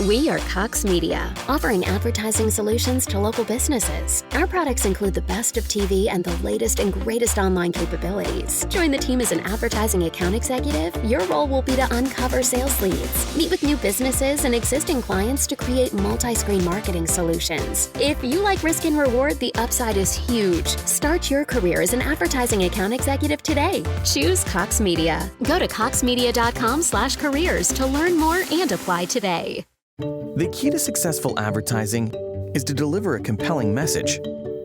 We are Cox Media, offering advertising solutions to local businesses. Our products include the best of TV and the latest and greatest online capabilities. Join the team as an advertising account executive. Your role will be to uncover sales leads, meet with new businesses and existing clients to create multi-screen marketing solutions. If you like risk and reward, the upside is huge. Start your career as an advertising account executive today. Choose Cox Media. Go to coxmedia.com/careers to learn more and apply today. The key to successful advertising is to deliver a compelling message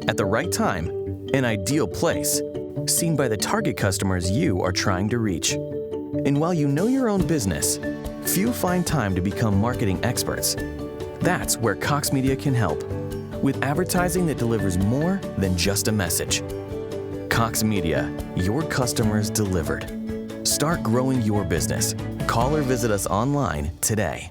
at the right time, an ideal place, seen by the target customers you are trying to reach. And while you know your own business, few find time to become marketing experts. That's where Cox Media can help, with advertising that delivers more than just a message. Cox Media, your customers delivered. Start growing your business. Call or visit us online today.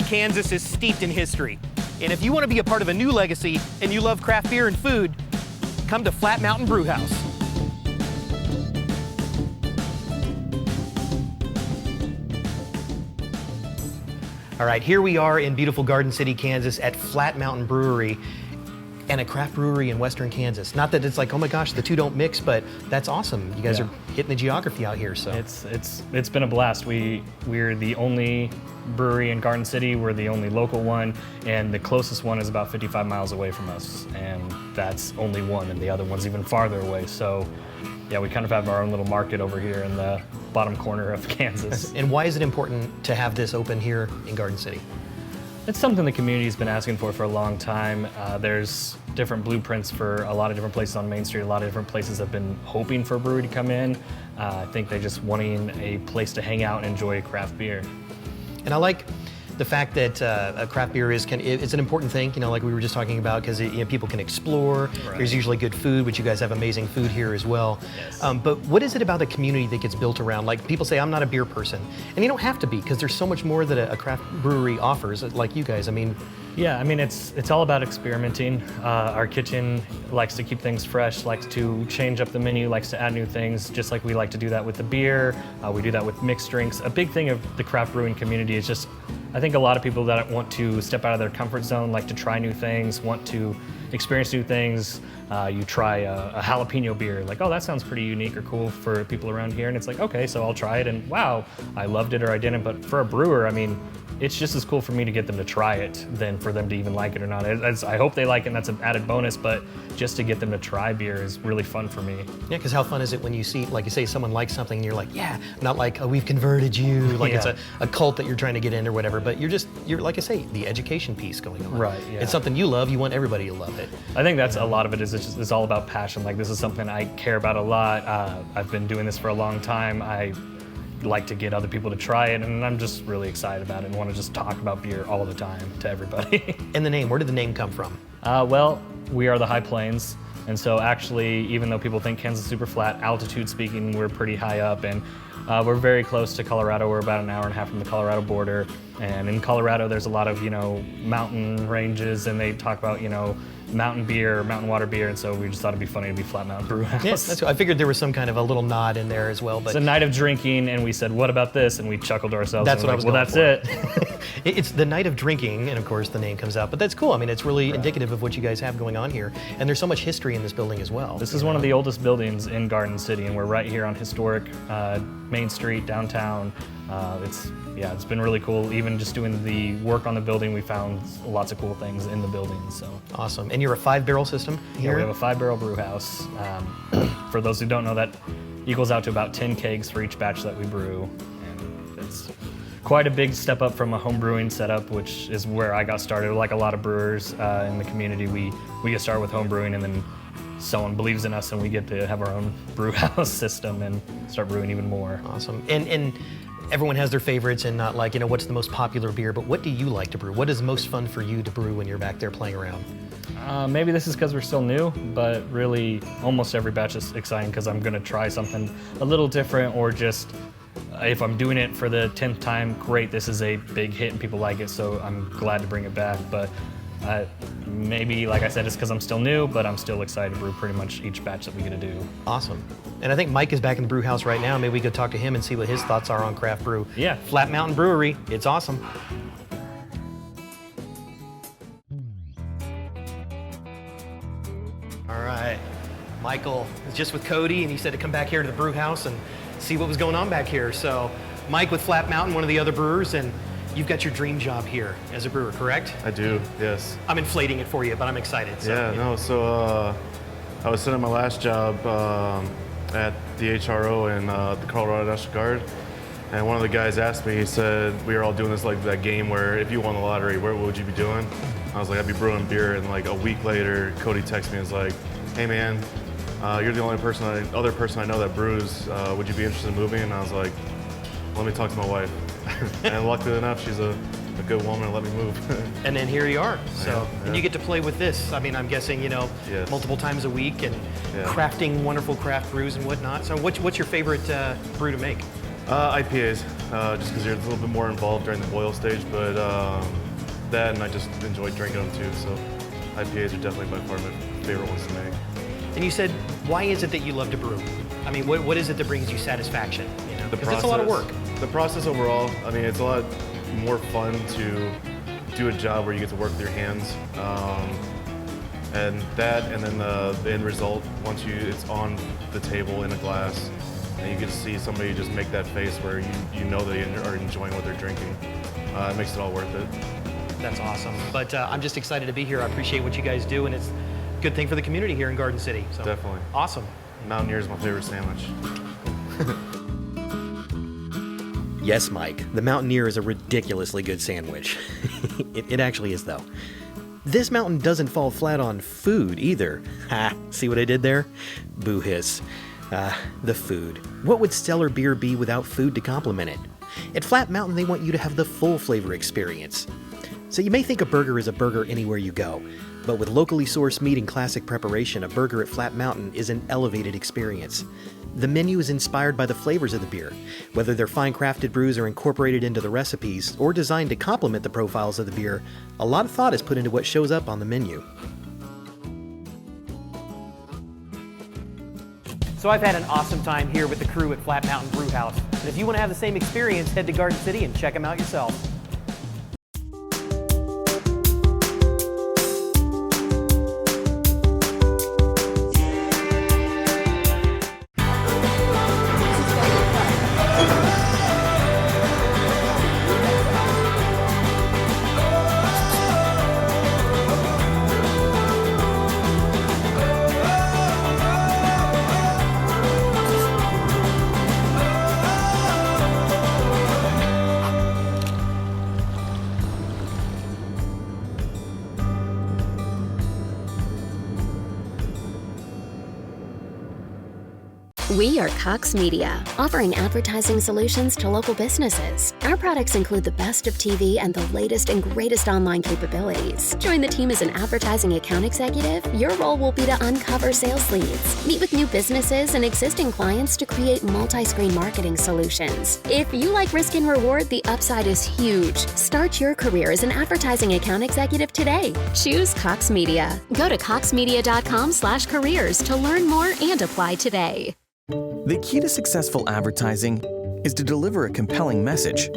Kansas is steeped in history. And if you want to be a part of a new legacy and you love craft beer and food, come to Flat Mountain Brew House. All right, here we are in beautiful Garden City, Kansas at Flat Mountain Brewery, and a craft brewery in western Kansas. Not that it's like, oh my gosh, the two don't mix, but that's awesome. You guys are hitting the geography out here, so. It's been a blast. We're the only brewery in Garden City. We're the only local one, and the closest one is about 55 miles away from us, and that's only one, and the other one's even farther away. So yeah, we kind of have our own little market over here in the bottom corner of Kansas. And why is it important to have this open here in Garden City? It's something the community's been asking for a long time. There's different blueprints for a lot of different places on Main Street. A lot of different places have been hoping for a brewery to come in. I think they're just wanting a place to hang out and enjoy craft beer. And I like the fact that a craft beer it's an important thing, you know, like we were just talking about, because people can explore. Right. There's usually good food, which you guys have amazing food here as well. Yes. But what is it about the community that gets built around? Like, people say, I'm not a beer person. And you don't have to be, because there's so much more that a craft brewery offers, like you guys. I mean, yeah, I mean, it's all about experimenting. Our kitchen likes to keep things fresh, likes to change up the menu, likes to add new things, just like we like to do that with the beer. We do that with mixed drinks. A big thing of the craft brewing community is just, I think a lot of people that want to step out of their comfort zone, like to try new things, want to experience new things. You try a jalapeno beer, like, oh, that sounds pretty unique or cool for people around here. And it's like, okay, so I'll try it, and wow, I loved it or I didn't. But for a brewer, I mean, it's just as cool for me to get them to try it than for them to even like it or not. I hope they like it, and that's an added bonus, but just to get them to try beer is really fun for me. Yeah, because how fun is it when you see, like you say, someone likes something and you're like, yeah, not like, oh, we've converted you, like it's a cult that you're trying to get in or whatever, but you're like I say, the education piece going on. Right, yeah. It's something you love, you want everybody to love it. I think that's a lot of it is it's all about passion. Like, this is something I care about a lot. I've been doing this for a long time. I like to get other people to try it, and I'm just really excited about it and want to just talk about beer all the time to everybody. And the name, where did the name come from? Well, we are the High Plains, and so actually, even though people think Kansas is super flat, altitude speaking, we're pretty high up, and we're very close to Colorado. We're about an hour and a half from the Colorado border, and in Colorado, there's a lot of, mountain ranges, and they talk about, mountain beer, mountain water beer, and so we just thought it'd be funny to be Flat Mountain Brew House. Yes, that's cool. I figured there was some kind of a little nod in there as well. But it's a night of drinking, and we said, what about this? And we chuckled to ourselves. That's what I was going that's for. it. It's the night of drinking, and of course the name comes out, but that's cool. I mean, it's really indicative of what you guys have going on here, and there's so much history in this building as well. This is one of the oldest buildings in Garden City, and we're right here on historic Main Street, downtown. It's been really cool. Even just doing the work on the building, we found lots of cool things in the building. So awesome. And you're a 5-barrel system here? Yeah, we have a 5-barrel brew house. For those who don't know, that equals out to about 10 kegs for each batch that we brew. And it's quite a big step up from a home brewing setup, which is where I got started. Like a lot of brewers in the community, we get started with home brewing, and then someone believes in us and we get to have our own brew house system and start brewing even more. Awesome. And everyone has their favorites, and not like, what's the most popular beer, but what do you like to brew? What is most fun for you to brew when you're back there playing around? Maybe this is because we're still new, but really almost every batch is exciting because I'm going to try something a little different, or just if I'm doing it for the 10th time, great, this is a big hit and people like it, so I'm glad to bring it back. But Maybe, like I said, it's because I'm still new, but I'm still excited to brew pretty much each batch that we get to do. Awesome. And I think Mike is back in the brew house right now. Maybe we could talk to him and see what his thoughts are on craft brew. Yeah. Flat Mountain Brewery. It's awesome. All right. Michael is just with Cody, and he said to come back here to the brew house and see what was going on back here. So Mike with Flat Mountain, one of the other brewers, and you've got your dream job here as a brewer, correct? I do, yes. I'm inflating it for you, but I'm excited. So, yeah, no, so I was sitting at my last job at the HRO in the Colorado National Guard, and one of the guys asked me, he said, we were all doing this like that game where if you won the lottery, what would you be doing? I was like, I'd be brewing beer, and like a week later, Cody texted me and was like, hey man, you're the only other person I know that brews, would you be interested in moving? And I was like, let me talk to my wife. And luckily enough, she's a good woman and let me move. And then here you are. So, yeah. And you get to play with this. I mean, I'm guessing, Yes. multiple times a week and Yeah. crafting wonderful craft brews and whatnot. So what's your favorite brew to make? IPAs, just because you're a little bit more involved during the boil stage, but that, and I just enjoy drinking them too. So IPAs are definitely by far my favorite ones to make. And you said, why is it that you love to brew? I mean, what is it that brings you sasatisfaction? The Because it's a lot of work. The process overall, I mean, it's a lot more fun to do a job where you get to work with your hands. And that, and then the end result, once it's on the table in a glass, and you get to see somebody just make that face where you know they are enjoying what they're drinking. It makes it all worth it. That's awesome. But I'm just excited to be here. I appreciate what you guys do, and it's a good thing for the community here in Garden City. So, Definitely. Awesome. Mountaineer is my favorite sandwich. Yes, Mike, the Mountaineer is a ridiculously good sandwich. It actually is, though. This mountain doesn't fall flat on food either. Ha, see what I did there? Boo hiss. The food. What would stellar beer be without food to complement it? At Flat Mountain, they want you to have the full flavor experience. So you may think a burger is a burger anywhere you go, but with locally sourced meat and classic preparation, a burger at Flat Mountain is an elevated experience. The menu is inspired by the flavors of the beer, whether they're fine crafted brews or incorporated into the recipes or designed to complement the profiles of the beer. A lot of thought is put into what shows up on the menu. So I've had an awesome time here with the crew at Flat Mountain Brew House. And if you want to have the same experience, head to Garden City and check them out yourself. We are Cox Media, offering advertising solutions to local businesses. Our products include the best of TV and the latest and greatest online capabilities. Join the team as an advertising account executive. Your role will be to uncover sales leads, meet with new businesses and existing clients to create multi-screen marketing solutions. If you like risk and reward, the upside is huge. Start your career as an advertising account executive today. Choose Cox Media. Go to coxmedia.com/careers to learn more and apply today. The key to successful advertising is to deliver a compelling message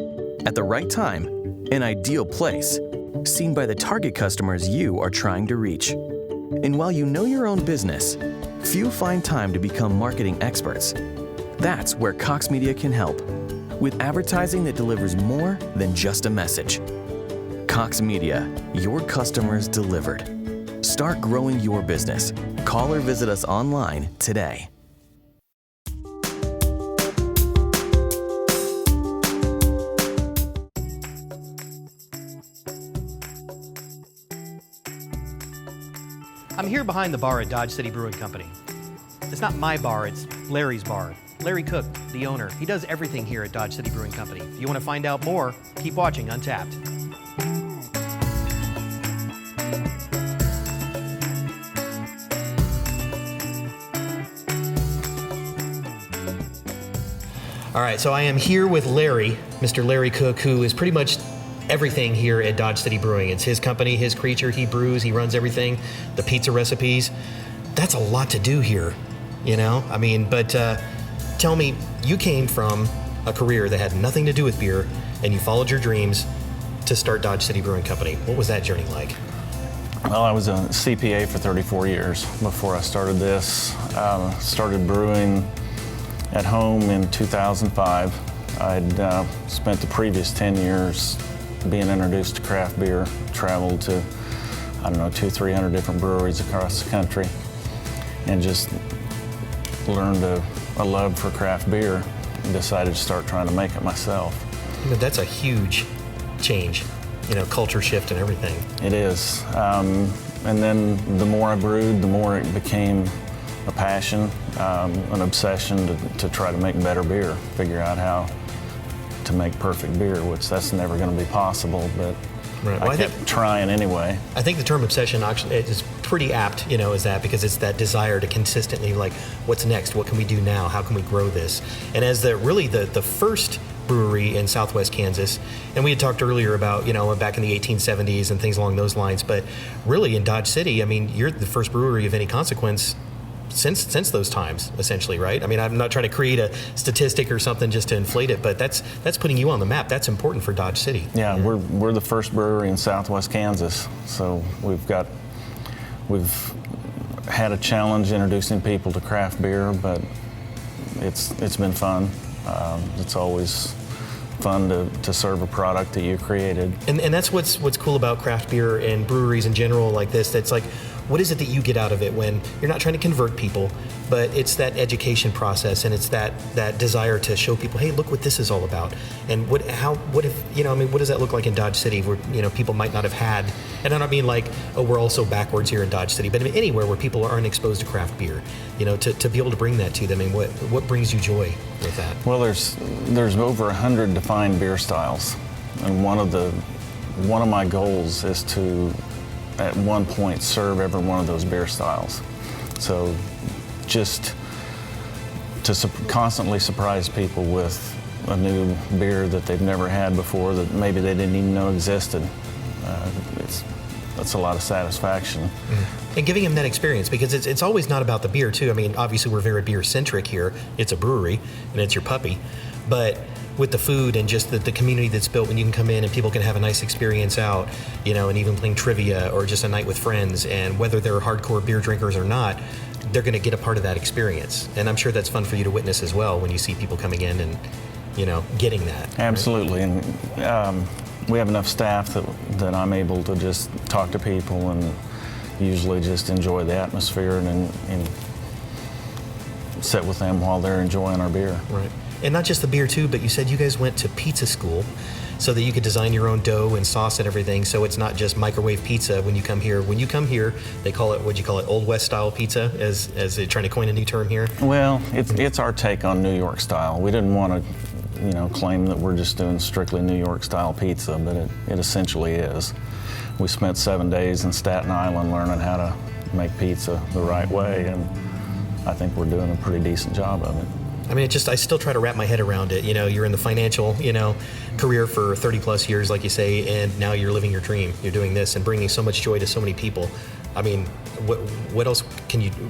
at the right time, in ideal place, seen by the target customers you are trying to reach. And while you know your own business, few find time to become marketing experts. That's where Cox Media can help, with advertising that delivers more than just a message. Cox Media, your customers delivered. Start growing your business. Call or visit us online today. I'm here behind the bar at Dodge City Brewing Company. It's not my bar, it's Larry's bar. Larry Cook, the owner, he does everything here at Dodge City Brewing Company. If you want to find out more, keep watching Untapped. All right, so I am here with Larry, Mr. Larry Cook, who is pretty much everything here at Dodge City Brewing. It's his company, his creature. He brews, he runs everything, the pizza recipes. That's a lot to do here, you know? I mean, but tell me, you came from a career that had nothing to do with beer, and you followed your dreams to start Dodge City Brewing Company. What was that journey like? Well, I was a CPA for 34 years before I started this. Started brewing at home in 2005. I'd spent the previous 10 years being introduced to craft beer, traveled to, 200-300 different breweries across the country, and just learned a love for craft beer. Decided to start trying to make it myself. That's a huge change, culture shift and everything. It is. And then the more I brewed, the more it became a passion, an obsession to try to make better beer, figure out how to make perfect beer, which that's never going to be possible, but right. Well, I kept trying anyway. I think the term obsession actually is pretty apt, is that because it's that desire to consistently, like, what's next? What can we do now? How can we grow this? And as the first brewery in Southwest Kansas, and we had talked earlier about, back in the 1870s and things along those lines, but really in Dodge City, I mean, you're the first brewery of any consequence since those times, essentially, right? I mean, I'm not trying to create a statistic or something just to inflate it, but that's putting you on the map. That's important for Dodge City. Yeah, we're the first brewery in Southwest Kansas, so we've had a challenge introducing people to craft beer, but it's been fun. It's always fun to serve a product that you created. And that's what's cool about craft beer and breweries in general like this. That's like, what is it that you get out of it when you're not trying to convert people, but it's that education process and it's that desire to show people, hey, look what this is all about. And what does that look like in Dodge City where, people might not have had, and I don't mean like, oh, we're all so backwards here in Dodge City, but I mean anywhere where people aren't exposed to craft beer, to be able to bring that to them. And what brings you joy with that? Well, there's over 100 defined beer styles. And one of my goals is to, at one point, serve every one of those beer styles. So just to constantly surprise people with a new beer that they've never had before that maybe they didn't even know existed, that's a lot of satisfaction. Mm-hmm. And giving them that experience, because it's always not about the beer too. I mean, obviously we're very beer centric here. It's a brewery and it's your puppy, but with the food and just the community that's built when you can come in and people can have a nice experience out, and even playing trivia or just a night with friends, and whether they're hardcore beer drinkers or not, they're going to get a part of that experience. And I'm sure that's fun for you to witness as well when you see people coming in and, getting that. Absolutely. Right? And we have enough staff that I'm able to just talk to people and usually just enjoy the atmosphere and sit with them while they're enjoying our beer. Right. And not just the beer too, but you said you guys went to pizza school so that you could design your own dough and sauce and everything. So it's not just microwave pizza when you come here. When you come here, they call it, what'd you call it, Old West style pizza, as they're trying to coin a new term here? Well, it's our take on New York style. We didn't want to, claim that we're just doing strictly New York style pizza, but it essentially is. We spent 7 days in Staten Island learning how to make pizza the right way, and I think we're doing a pretty decent job of it. I mean, I still try to wrap my head around it. You're in the financial, career for 30 plus years, like you say, and now you're living your dream. You're doing this and bringing so much joy to so many people. I mean, what else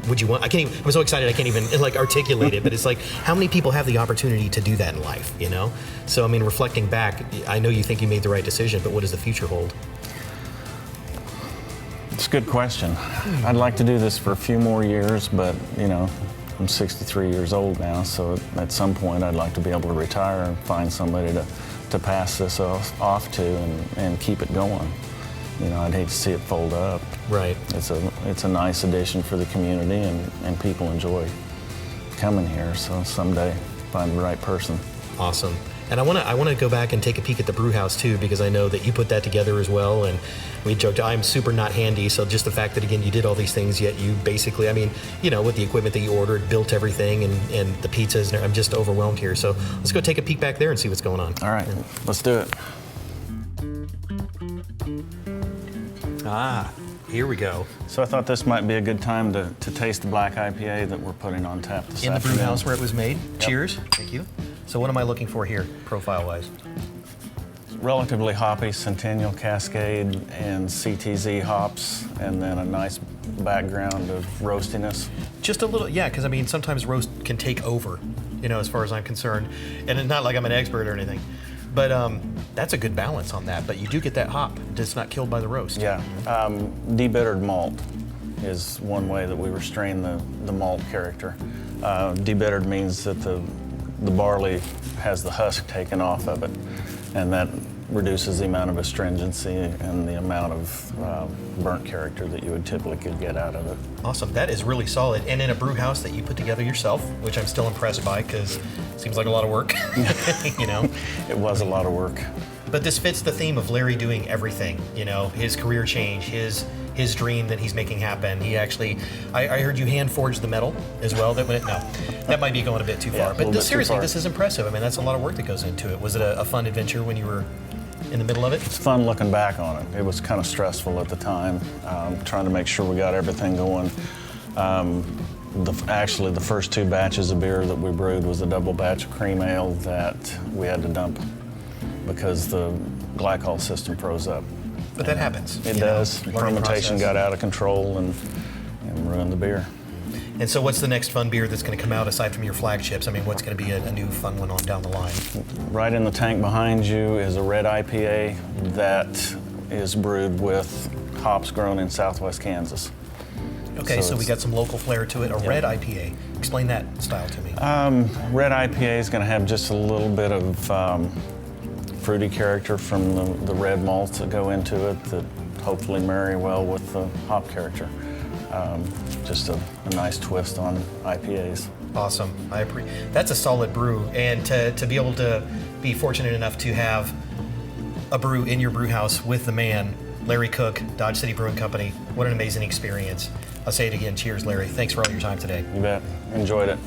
would you want? I'm so excited I can't even articulate it, but it's like, how many people have the opportunity to do that in life, So, I mean, reflecting back, I know you think you made the right decision, but what does the future hold? It's a good question. I'd like to do this for a few more years, but, I'm 63 years old now, so at some point I'd like to be able to retire and find somebody to pass this off to and keep it going. I'd hate to see it fold up. Right. It's a nice addition for the community, and people enjoy coming here, so someday find the right person. Awesome. And I want to go back and take a peek at the brew house too, because I know that you put that together as well. And we joked, I'm super not handy, so just the fact that again you did all these things, yet you basically, with the equipment that you ordered, built everything, and the pizzas, I'm just overwhelmed here. So let's go take a peek back there and see what's going on. All right, let's do it. Here we go. So I thought this might be a good time to taste the black IPA that we're putting on tap this in the afternoon. brew house where it was made. Yep. Cheers. Thank you. So what am I looking for here, profile-wise? relatively hoppy Centennial Cascade and CTZ hops, and then a nice background of roastiness. Just a little, yeah, because I mean, sometimes roast can take over, you know, as far as I'm concerned. And it's not like I'm an expert or anything, but that's a good balance on that. But you do get that hop, it's not killed by the roast. Yeah, debittered malt is one way that we restrain the malt character. Debittered means that the barley has the husk taken off of it, and that reduces the amount of astringency and the amount of burnt character that you would typically get out of it. Awesome, that is really solid. And in a brew house that you put together yourself, which I'm still impressed by because it seems like a lot of work, you know? It was a lot of work. But this fits the theme of Larry doing everything, you know, his career change, his dream that he's making happen. He actually, I heard you hand forged the metal as well. No, that might be going a bit too far. But seriously, this is impressive. I mean, that's a lot of work that goes into it. Was it a fun adventure when you were in the middle of it? It's fun looking back on it. It was kind of stressful at the time, trying to make sure we got everything going. Actually, the first 2 batches of beer that we brewed was a double batch of cream ale that we had to dump because the glycol system froze up. But that happens. It does. Fermentation got out of control and ruined the beer. And so what's the next fun beer that's going to come out aside from your flagships? I mean, what's going to be a new fun one on down the line? Right in the tank behind you is a red IPA that is brewed with hops grown in southwest Kansas. Okay, so we got some local flair to it. A red IPA. Explain that style to me. Red IPA is going to have just a little bit of fruity character from the red malts that go into it that hopefully marry well with the hop character. Just a nice twist on IPAs. Awesome. That's a solid brew, and to be able to be fortunate enough to have a brew in your brew house with the man, Larry Cook, Dodge City Brewing Company. What an amazing experience. I'll say it again. Cheers, Larry. Thanks for all your time today. You bet. Enjoyed it.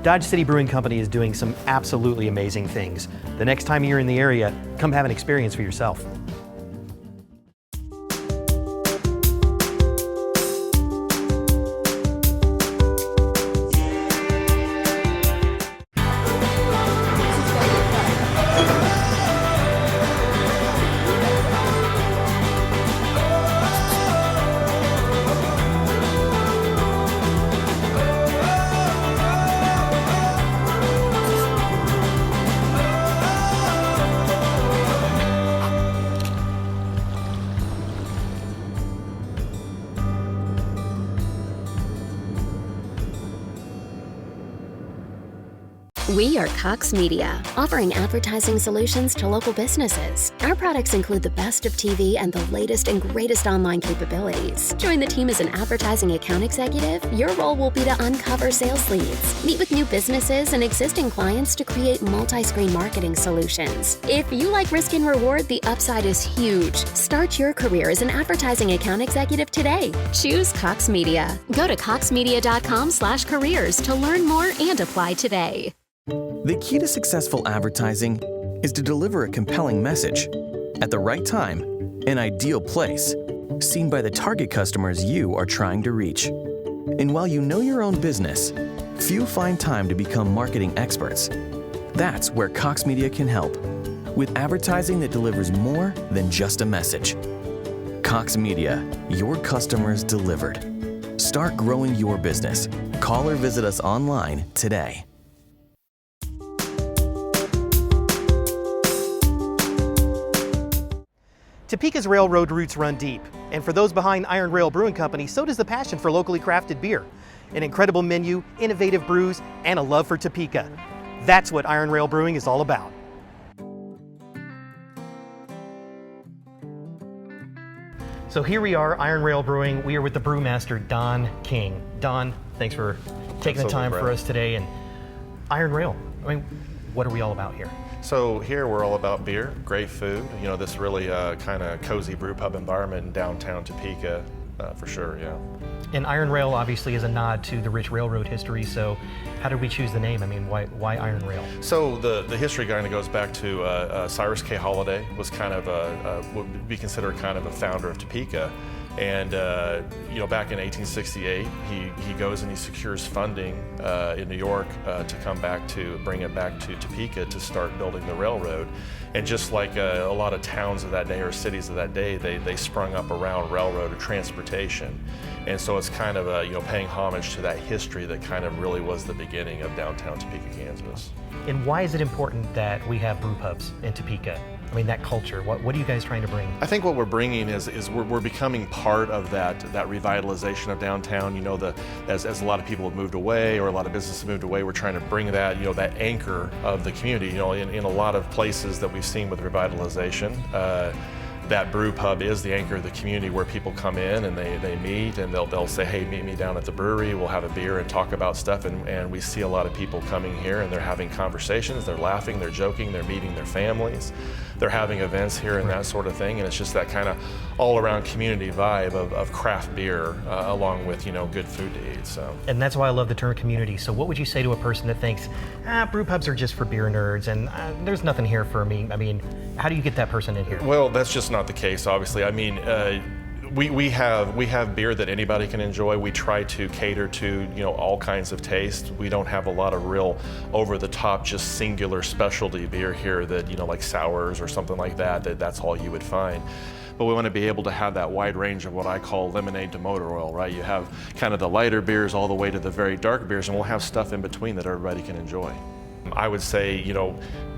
Dodge City Brewing Company is doing some absolutely amazing things. The next time you're in the area, come have an experience for yourself. We are Cox Media, offering advertising solutions to local businesses. Our products include the best of TV and the latest and greatest online capabilities. Join the team as an advertising account executive. Your role will be to uncover sales leads, meet with new businesses and existing clients to create multi-screen marketing solutions. If you like risk and reward, the upside is huge. Start your career as an advertising account executive today. Choose Cox Media. Go to coxmedia.com/careers to learn more and apply today. The key to successful advertising is to deliver a compelling message at the right time, an ideal place, seen by the target customers you are trying to reach. And while you know your own business, few find time to become marketing experts. That's where Cox Media can help, with advertising that delivers more than just a message. Cox Media, your customers delivered. Start growing your business. Call or visit us online today. Topeka's railroad roots run deep, and for those behind Iron Rail Brewing Company, so does the passion for locally crafted beer. An incredible menu, innovative brews, and a love for Topeka. That's what Iron Rail Brewing is all about. So here we are, Iron Rail Brewing. We are with the brewmaster, Don King. Don, thanks for taking the time for us today. And Iron Rail, I mean, what are we all about here? So here we're all about beer, great food. You know, this really kind of cozy brew pub environment in downtown Topeka, for sure, yeah. And Iron Rail obviously is a nod to the rich railroad history, so how did we choose the name? I mean, why Iron Rail? So the history kind of goes back to Cyrus K. Holliday was kind of would be considered kind of a founder of Topeka. And back in 1868, he goes and he secures funding in New York to bring it back to Topeka to start building the railroad. And just like a lot of towns of that day or cities of that day, they sprung up around railroad or transportation. And so it's kind of paying homage to that history that kind of really was the beginning of downtown Topeka, Kansas. And why is it important that we have brew pubs in Topeka? I mean, that culture, what are you guys trying to bring? I think what we're bringing is we're becoming part of that revitalization of downtown. As a lot of people have moved away or a lot of businesses have moved away, we're trying to bring that, that anchor of the community. In a lot of places that we've seen with revitalization, that brew pub is the anchor of the community where people come in and they meet and they'll say, hey, meet me down at the brewery, we'll have a beer and talk about stuff. And we see a lot of people coming here and they're having conversations, they're laughing, they're joking, they're meeting their families, they're having events here and that sort of thing. And it's just that kind of all around community vibe of craft beer along with, good food to eat. So. And that's why I love the term community. So what would you say to a person that thinks, brew pubs are just for beer nerds and there's nothing here for me? I mean, how do you get that person in here? Well, that's just not the case, obviously. I mean, we have beer that anybody can enjoy. We try to cater to all kinds of taste. We don't have a lot of real over-the-top, just singular specialty beer here that like sours or something like that's all you would find. But we want to be able to have that wide range of what I call lemonade to motor oil, right? You have kind of the lighter beers all the way to the very dark beers, and we'll have stuff in between that everybody can enjoy. I would say,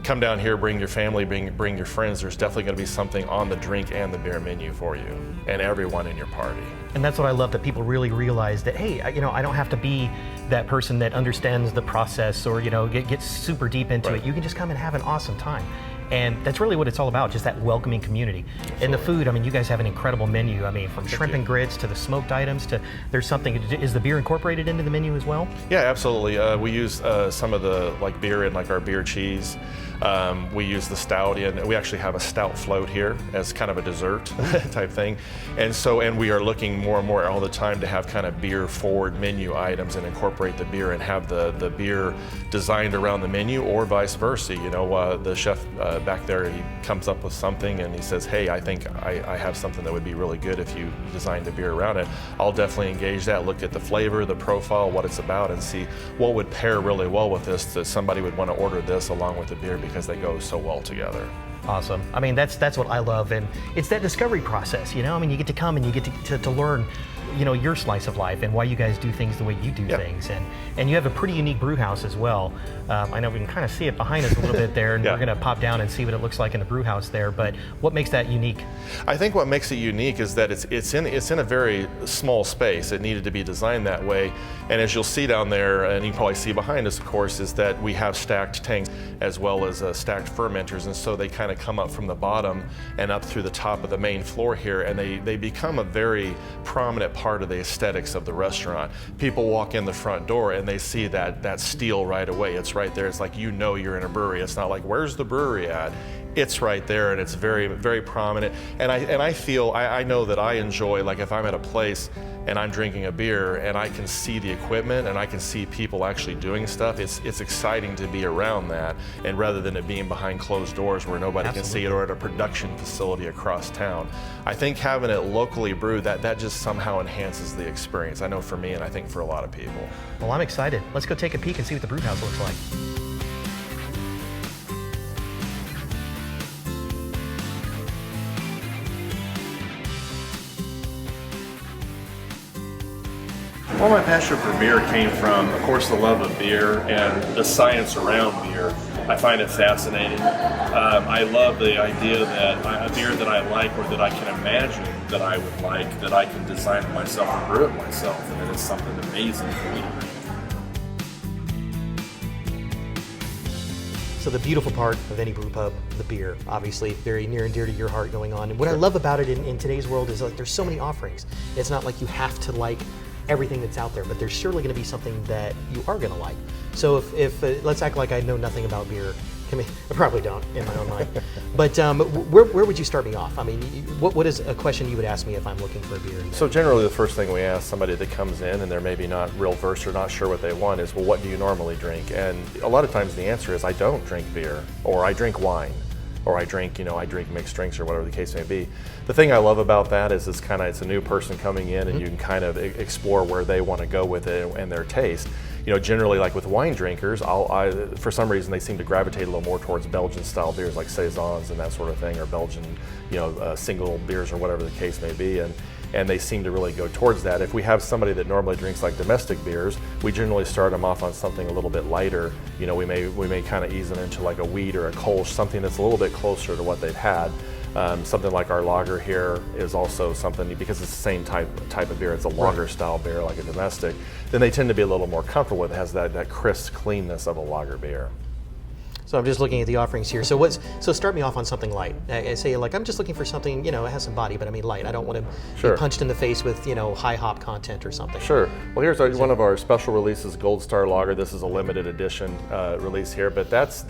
come down here, bring your family, bring your friends. There's definitely going to be something on the drink and the beer menu for you and everyone in your party. And that's what I love, that people really realize that, hey, I don't have to be that person that understands the process or, get super deep into it. You can just come and have an awesome time. And that's really what it's all about, just that welcoming community. Absolutely. And the food, I mean, you guys have an incredible menu. I mean, from shrimp and grits to the smoked items to there's something. Is the beer incorporated into the menu as well? Yeah, absolutely. We use some of the beer in our beer cheese. We use the stout in. We actually have a stout float here as kind of a dessert type thing. And we are looking more and more all the time to have kind of beer forward menu items and incorporate the beer and have the beer designed around the menu or vice versa. The chef back there, he comes up with something and he says, hey, I think I have something that would be really good if you designed the beer around it. I'll definitely engage that, look at the flavor, the profile, what it's about, and see what would pair really well with this, that somebody would want to order this along with the beer because they go so well together. Awesome. I mean, that's what I love, and it's that discovery process, I mean, you get to come and you get to learn, your slice of life and why you guys do things the way you do things, and you have a pretty unique brew house as well. I know we can kind of see it behind us a little bit there, and we're going to pop down and see what it looks like in the brew house there. But what makes that unique? I think what makes it unique is that it's in a very small space. It needed to be designed that way, and as you'll see down there, and you can probably see behind us, of course, is that we have stacked tanks as well as stacked fermenters, and so they kind of come up from the bottom and up through the top of the main floor here, and they become a very prominent part of the aesthetics of the restaurant. People walk in the front door and they see that steel right away. It's right there. It's like you're in a brewery. It's not like, where's the brewery at? It's right there, and it's very, very prominent. And I know that I enjoy, if I'm at a place and I'm drinking a beer and I can see the equipment and I can see people actually doing stuff, it's exciting to be around that, and rather than it being behind closed doors where nobody can see it, or at a production facility across town. I think having it locally brewed, that just somehow enhances the experience. I know for me, and I think for a lot of people. Well, I'm excited. Let's go take a peek and see what the brew house looks like. Well, my passion for beer came from, of course, the love of beer and the science around beer. I find it fascinating. I love the idea that a beer that I like or that I can imagine that I would like, that I can design it myself and brew it myself, and it is something amazing for me. So the beautiful part of any brew pub, the beer, obviously very near and dear to your heart going on. And what I love about it in today's world is there's so many offerings. It's not like you have to like everything that's out there, but there's surely going to be something that you are going to like. So if let's act like I know nothing about beer. I probably don't in my own mind. But where would you start me off? I mean, what is a question you would ask me if I'm looking for a beer? So generally the first thing we ask somebody that comes in and they're maybe not real versed or not sure what they want is, well, what do you normally drink? And a lot of times the answer is, I don't drink beer, or I drink wine. or I drink mixed drinks or whatever the case may be. The thing I love about that is it's a new person coming in, and you can kind of explore where they want to go with it and their taste. Generally, like with wine drinkers, for some reason they seem to gravitate a little more towards Belgian style beers like saisons and that sort of thing, or Belgian, single beers or whatever the case may be, and they seem to really go towards that. If we have somebody that normally drinks like domestic beers, we generally start them off on something a little bit lighter. We may kind of ease them into like a wheat or a Kolsch, something that's a little bit closer to what they've had. Something like our lager here is also something, because it's the same type of beer, it's a lager style beer like a domestic, then they tend to be a little more comfortable with it. It has that crisp cleanness of a lager beer. So I'm just looking at the offerings here. So start me off on something light. I say, like, I'm just looking for something, it has some body, but I mean light. I don't want to be punched in the face with, high hop content or something. Sure. Well, here's one of our special releases, Gold Star Lager. This is a limited edition release here, but that's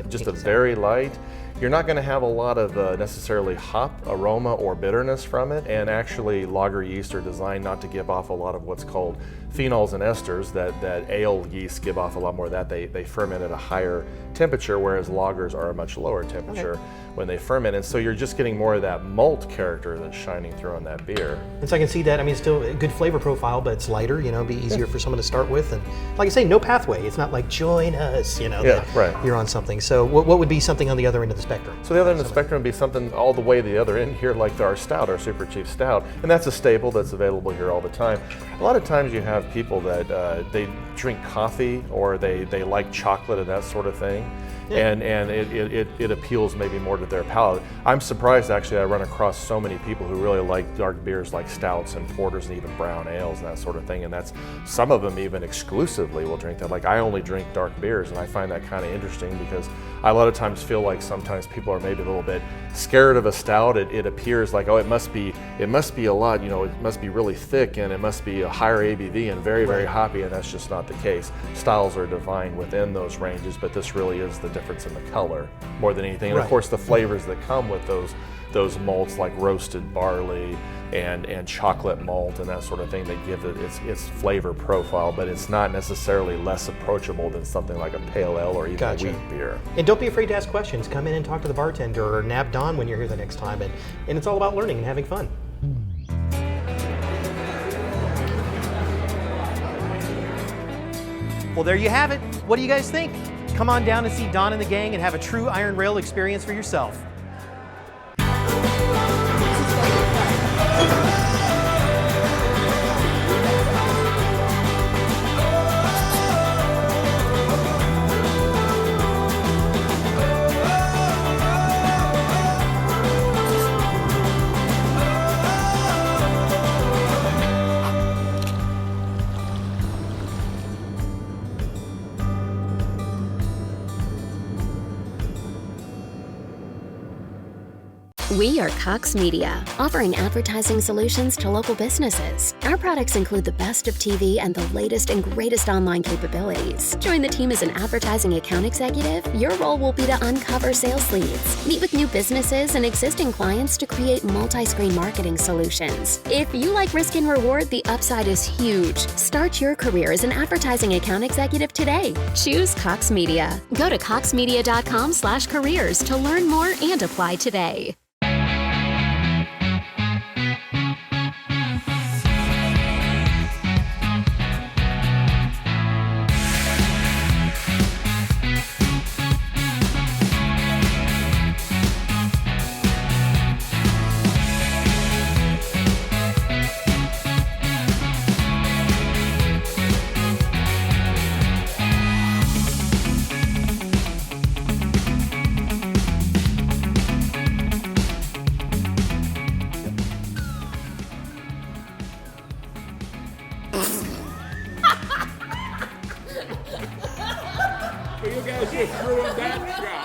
just a very light. You're not going to have a lot of necessarily hop aroma or bitterness from it, and actually lager yeast are designed not to give off a lot of what's called phenols and esters that ale yeasts give off a lot more of that. They ferment at a higher temperature, whereas lagers are a much lower temperature when they ferment, and so you're just getting more of that malt character that's shining through on that beer. And so I can see that. I mean, it's still a good flavor profile, but it's lighter, be easier for someone to start with. And like I say, no pathway. It's not like join us, that you're on something. So what would be something on the other end of the spectrum? So the other end of the spectrum would be something all the way the other end here, like our stout, our Super Chief Stout, and that's a staple that's available here all the time. A lot of times you have people that they drink coffee, or they like chocolate and that sort of thing. And it appeals maybe more to their palate. I'm surprised, actually, I run across so many people who really like dark beers like stouts and porters and even brown ales and that sort of thing, and that's, some of them even exclusively will drink that. Like, I only drink dark beers, and I find that kind of interesting, because I a lot of times feel like sometimes people are maybe a little bit scared of a stout. It appears like, oh, it must be a lot, it must be really thick, and it must be a higher ABV and very, very hoppy, and that's just not the case. Styles are defined within those ranges, but this really is the difference in the color more than anything. And of course the flavors that come with those malts, like roasted barley and chocolate malt and that sort of thing, that give it its flavor profile, but it's not necessarily less approachable than something like a pale ale or even a wheat beer. And don't be afraid to ask questions. Come in and talk to the bartender, or nab Don when you're here the next time, and it's all about learning and having fun. Well, there you have it. What do you guys think? Come on down and see Don and the gang and have a true Iron Rail experience for yourself. We are Cox Media, offering advertising solutions to local businesses. Our products include the best of TV and the latest and greatest online capabilities. Join the team as an advertising account executive. Your role will be to uncover sales leads, meet with new businesses and existing clients to create multi-screen marketing solutions. If you like risk and reward, the upside is huge. Start your career as an advertising account executive today. Choose Cox Media. Go to coxmedia.com/careers to learn more and apply today. You guys just ruined that shot.